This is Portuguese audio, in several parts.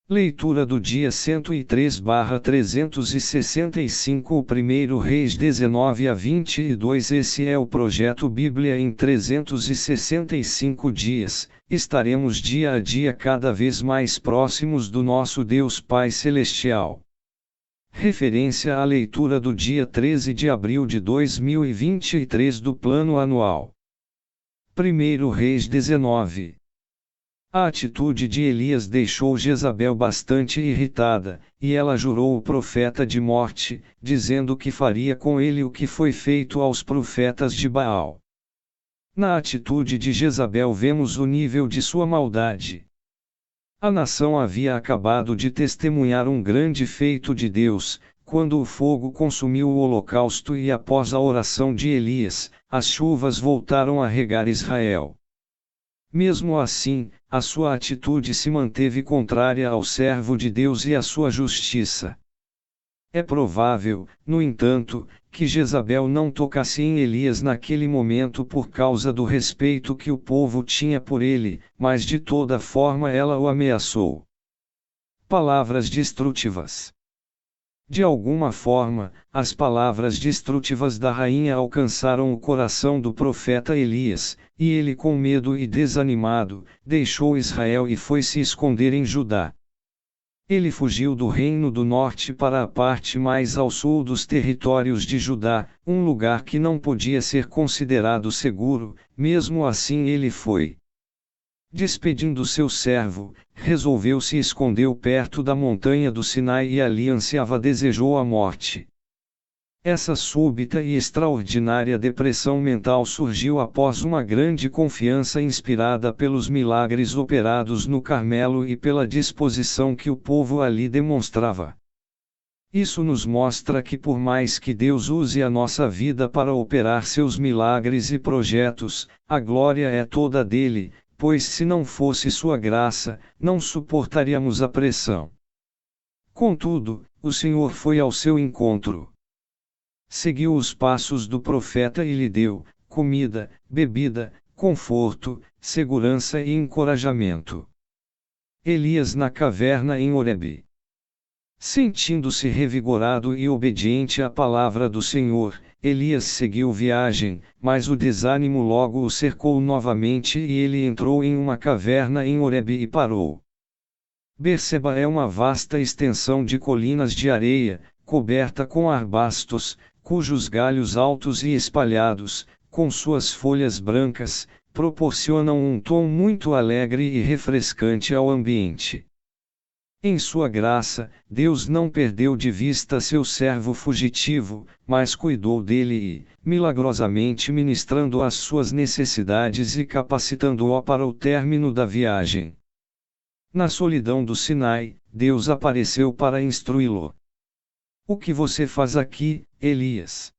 Leitura do dia 103/365. O 1 Reis 19 a 22. Esse é o projeto Bíblia em 365 dias. Estaremos dia a dia cada vez mais próximos do nosso Deus Pai Celestial. Referência à leitura do dia 13 de abril de 2023 do Plano Anual. 1 Reis 19. A atitude de Elias deixou Jezabel bastante irritada, e ela jurou o profeta de morte, dizendo que faria com ele o que foi feito aos profetas de Baal. Na atitude de Jezabel vemos o nível de sua maldade. A nação havia acabado de testemunhar um grande feito de Deus, quando o fogo consumiu o holocausto e após a oração de Elias, as chuvas voltaram a regar Israel. Mesmo assim, a sua atitude se manteve contrária ao servo de Deus e à sua justiça. É provável, no entanto, que Jezabel não tocasse em Elias naquele momento por causa do respeito que o povo tinha por ele, mas de toda forma ela o ameaçou. Palavras destrutivas. De alguma forma, as palavras destrutivas da rainha alcançaram o coração do profeta Elias, e ele, com medo e desanimado, deixou Israel e foi se esconder em Judá. Ele fugiu do reino do norte para a parte mais ao sul dos territórios de Judá, um lugar que não podia ser considerado seguro. Mesmo assim ele foi. Despedindo seu servo, resolveu se escondeu perto da montanha do Sinai e ali desejou a morte. Essa súbita e extraordinária depressão mental surgiu após uma grande confiança inspirada pelos milagres operados no Carmelo e pela disposição que o povo ali demonstrava. Isso nos mostra que por mais que Deus use a nossa vida para operar seus milagres e projetos, a glória é toda dele, pois se não fosse sua graça, não suportaríamos a pressão. Contudo, o Senhor foi ao seu encontro. Seguiu os passos do profeta e lhe deu comida, bebida, conforto, segurança e encorajamento. Elias na caverna em Horebe. Sentindo-se revigorado e obediente à palavra do Senhor, Elias seguiu viagem, mas o desânimo logo o cercou novamente e ele entrou em uma caverna em Horebe e parou. Berseba é uma vasta extensão de colinas de areia, coberta com arbustos, cujos galhos altos e espalhados, com suas folhas brancas, proporcionam um tom muito alegre e refrescante ao ambiente. Em sua graça, Deus não perdeu de vista seu servo fugitivo, mas cuidou dele e, milagrosamente ministrando às suas necessidades e capacitando-o para o término da viagem. Na solidão do Sinai, Deus apareceu para instruí-lo. O que você faz aqui, Elias?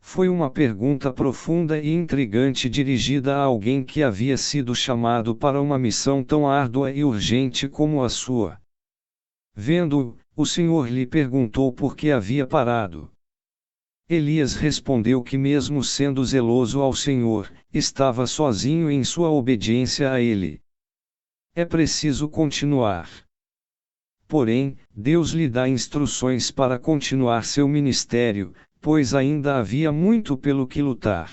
Foi uma pergunta profunda e intrigante dirigida a alguém que havia sido chamado para uma missão tão árdua e urgente como a sua. Vendo-o, o Senhor lhe perguntou por que havia parado. Elias respondeu que mesmo sendo zeloso ao Senhor, estava sozinho em sua obediência a ele. É preciso continuar. Porém, Deus lhe dá instruções para continuar seu ministério, pois ainda havia muito pelo que lutar.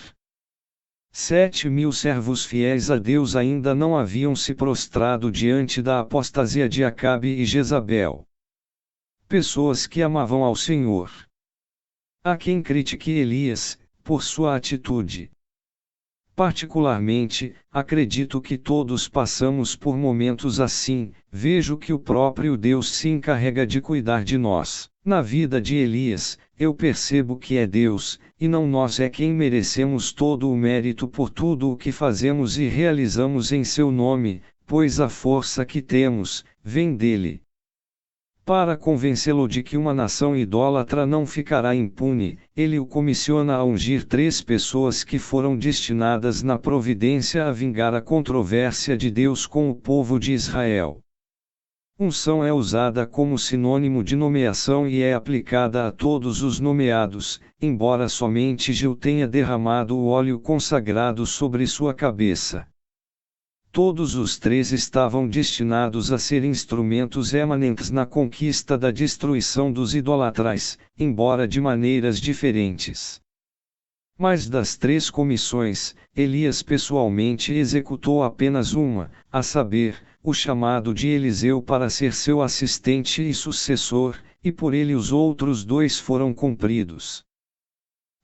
7.000 servos fiéis a Deus ainda não haviam se prostrado diante da apostasia de Acabe e Jezabel. Pessoas que amavam ao Senhor. Há quem critique Elias, por sua atitude. Particularmente, acredito que todos passamos por momentos assim. Vejo que o próprio Deus se encarrega de cuidar de nós. Na vida de Elias, eu percebo que é Deus, e não nós é quem merecemos todo o mérito por tudo o que fazemos e realizamos em seu nome, pois a força que temos, vem dele. Para convencê-lo de que uma nação idólatra não ficará impune, ele o comissiona a ungir 3 pessoas que foram destinadas na providência a vingar a controvérsia de Deus com o povo de Israel. Unção é usada como sinônimo de nomeação e é aplicada a todos os nomeados, embora somente Geu tenha derramado o óleo consagrado sobre sua cabeça. Todos os três estavam destinados a ser instrumentos emanentes na conquista da destruição dos idolatrais, embora de maneiras diferentes. Mas das três comissões, Elias pessoalmente executou apenas uma, a saber, o chamado de Eliseu para ser seu assistente e sucessor, e por ele os outros dois foram cumpridos.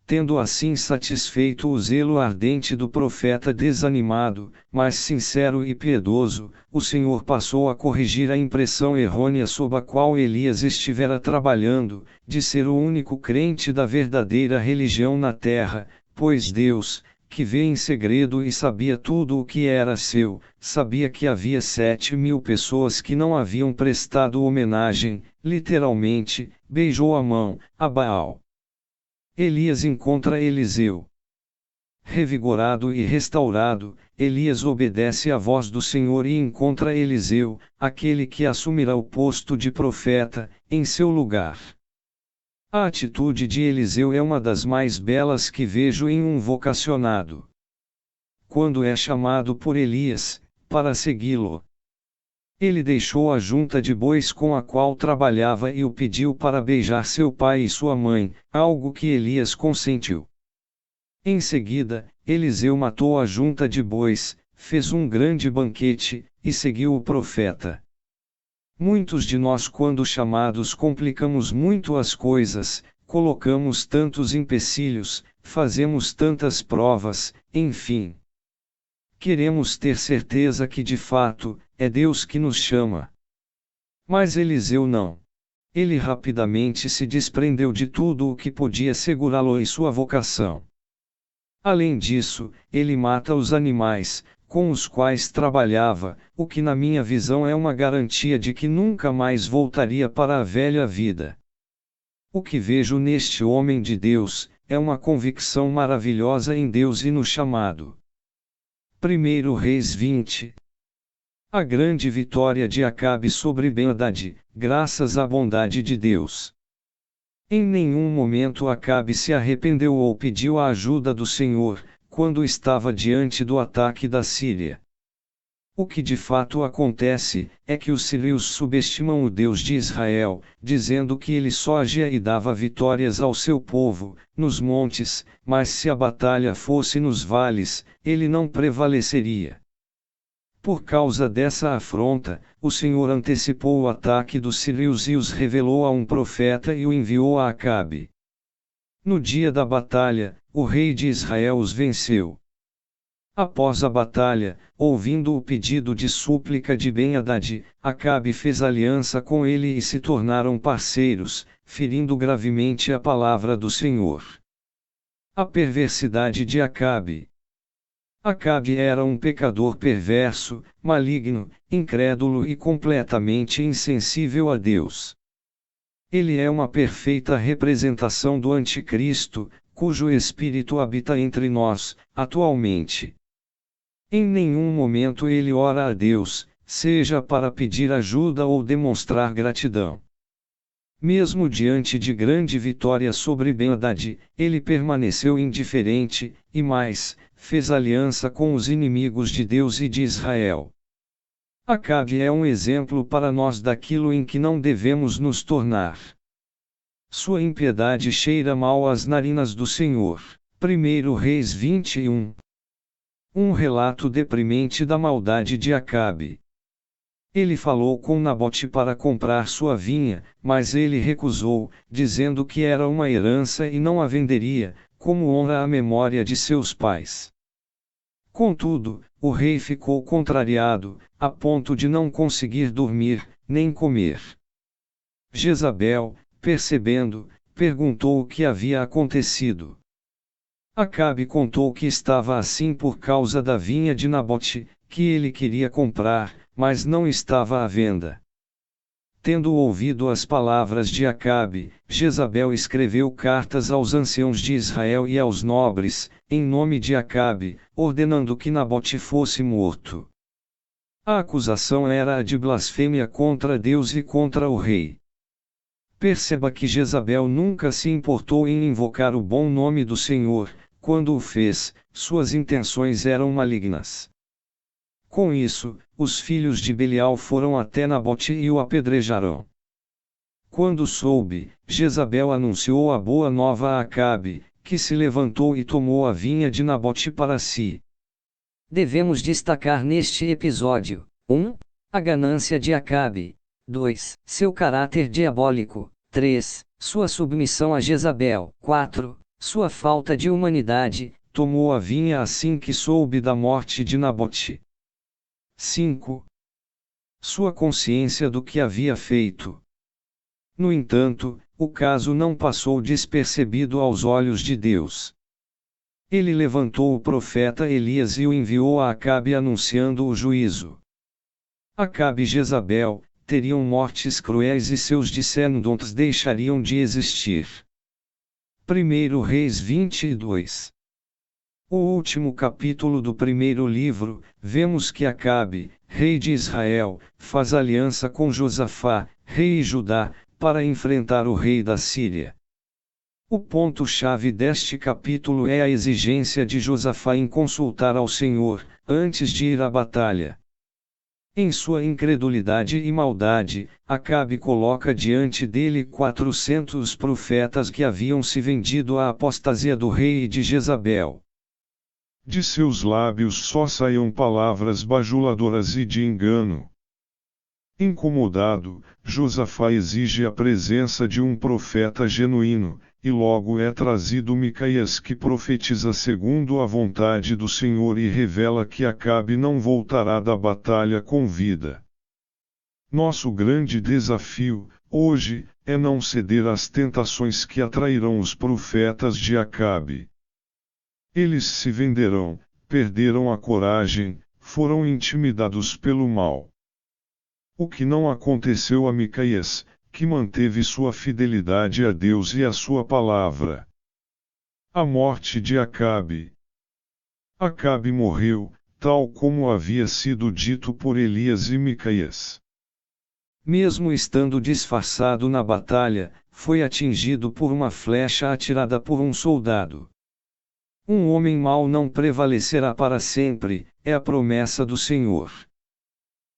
Tendo assim satisfeito o zelo ardente do profeta desanimado, mas sincero e piedoso, o Senhor passou a corrigir a impressão errônea sob a qual Elias estivera trabalhando, de ser o único crente da verdadeira religião na terra, pois Deus, que vê em segredo e sabia tudo o que era seu, sabia que havia 7.000 pessoas que não haviam prestado homenagem, literalmente, beijou a mão, a Baal. Elias encontra Eliseu. Revigorado e restaurado, Elias obedece à voz do Senhor e encontra Eliseu, aquele que assumirá o posto de profeta, em seu lugar. A atitude de Eliseu é uma das mais belas que vejo em um vocacionado. Quando é chamado por Elias, para segui-lo, ele deixou a junta de bois com a qual trabalhava e o pediu para beijar seu pai e sua mãe, algo que Elias consentiu. Em seguida, Eliseu matou a junta de bois, fez um grande banquete, e seguiu o profeta. Muitos de nós, quando chamados, complicamos muito as coisas, colocamos tantos empecilhos, fazemos tantas provas, enfim. Queremos ter certeza que de fato, é Deus que nos chama. Mas Eliseu não. Ele rapidamente se desprendeu de tudo o que podia segurá-lo em sua vocação. Além disso, ele mata os animais, com os quais trabalhava, o que na minha visão é uma garantia de que nunca mais voltaria para a velha vida. O que vejo neste homem de Deus, é uma convicção maravilhosa em Deus e no chamado. 1 Reis 20. A grande vitória de Acabe sobre Ben-Hadad, graças à bondade de Deus. Em nenhum momento Acabe se arrependeu ou pediu a ajuda do Senhor, quando estava diante do ataque da Síria. O que de fato acontece, é que os sírios subestimam o Deus de Israel, dizendo que ele só agia e dava vitórias ao seu povo, nos montes, mas se a batalha fosse nos vales, ele não prevaleceria. Por causa dessa afronta, o Senhor antecipou o ataque dos sírios e os revelou a um profeta e o enviou a Acabe. No dia da batalha, o rei de Israel os venceu. Após a batalha, ouvindo o pedido de súplica de Ben-Hadad, Acabe fez aliança com ele e se tornaram parceiros, ferindo gravemente a palavra do Senhor. A perversidade de Acabe. Acabe era um pecador perverso, maligno, incrédulo e completamente insensível a Deus. Ele é uma perfeita representação do Anticristo, cujo espírito habita entre nós, atualmente. Em nenhum momento ele ora a Deus, seja para pedir ajuda ou demonstrar gratidão. Mesmo diante de grande vitória sobre Ben-Hadad, ele permaneceu indiferente, e mais, fez aliança com os inimigos de Deus e de Israel. Acabe é um exemplo para nós daquilo em que não devemos nos tornar. Sua impiedade cheira mal às narinas do Senhor. 1 Reis 21. Um relato deprimente da maldade de Acabe. Ele falou com Nabote para comprar sua vinha, mas ele recusou, dizendo que era uma herança e não a venderia, como honra à memória de seus pais. Contudo, o rei ficou contrariado, a ponto de não conseguir dormir, nem comer. Jezabel, percebendo, perguntou o que havia acontecido. Acabe contou que estava assim por causa da vinha de Nabote, que ele queria comprar, mas não estava à venda. Tendo ouvido as palavras de Acabe, Jezabel escreveu cartas aos anciãos de Israel e aos nobres, em nome de Acabe, ordenando que Nabote fosse morto. A acusação era a de blasfêmia contra Deus e contra o rei. Perceba que Jezabel nunca se importou em invocar o bom nome do Senhor, quando o fez, suas intenções eram malignas. Com isso, os filhos de Belial foram até Nabote e o apedrejaram. Quando soube, Jezabel anunciou a boa nova a Acabe, que se levantou e tomou a vinha de Nabote para si. Devemos destacar neste episódio: 1. A ganância de Acabe. 2. Seu caráter diabólico. 3. Sua submissão a Jezabel. 4. Sua falta de humanidade. Tomou a vinha assim que soube da morte de Nabote. 5. Sua consciência do que havia feito. No entanto, o caso não passou despercebido aos olhos de Deus. Ele levantou o profeta Elias e o enviou a Acabe anunciando o juízo. Acabe e Jezabel teriam mortes cruéis e seus descendentes deixariam de existir. 1 Reis 22. O último capítulo do primeiro livro, vemos que Acabe, rei de Israel, faz aliança com Josafá, rei de Judá, para enfrentar o rei da Síria. O ponto-chave deste capítulo é a exigência de Josafá em consultar ao Senhor, antes de ir à batalha. Em sua incredulidade e maldade, Acabe coloca diante dele 400 profetas que haviam se vendido à apostasia do rei e de Jezabel. De seus lábios só saíam palavras bajuladoras e de engano. Incomodado, Josafá exige a presença de um profeta genuíno, e logo é trazido Micaías que profetiza segundo a vontade do Senhor e revela que Acabe não voltará da batalha com vida. Nosso grande desafio, hoje, é não ceder às tentações que atrairão os profetas de Acabe. Eles se venderão, perderam a coragem, foram intimidados pelo mal. O que não aconteceu a Micaías, que manteve sua fidelidade a Deus e a sua palavra. A morte de Acabe. Acabe morreu, tal como havia sido dito por Elias e Micaías. Mesmo estando disfarçado na batalha, foi atingido por uma flecha atirada por um soldado. Um homem mau não prevalecerá para sempre, é a promessa do Senhor.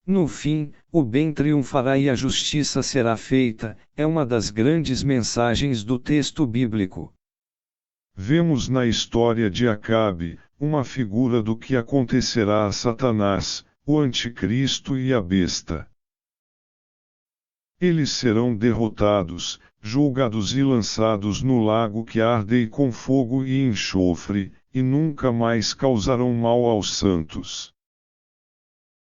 No fim, o bem triunfará e a justiça será feita, é uma das grandes mensagens do texto bíblico. Vemos na história de Acabe, uma figura do que acontecerá a Satanás, o Anticristo e a besta. Eles serão derrotados, julgados e lançados no lago que arde com fogo e enxofre, e nunca mais causarão mal aos santos.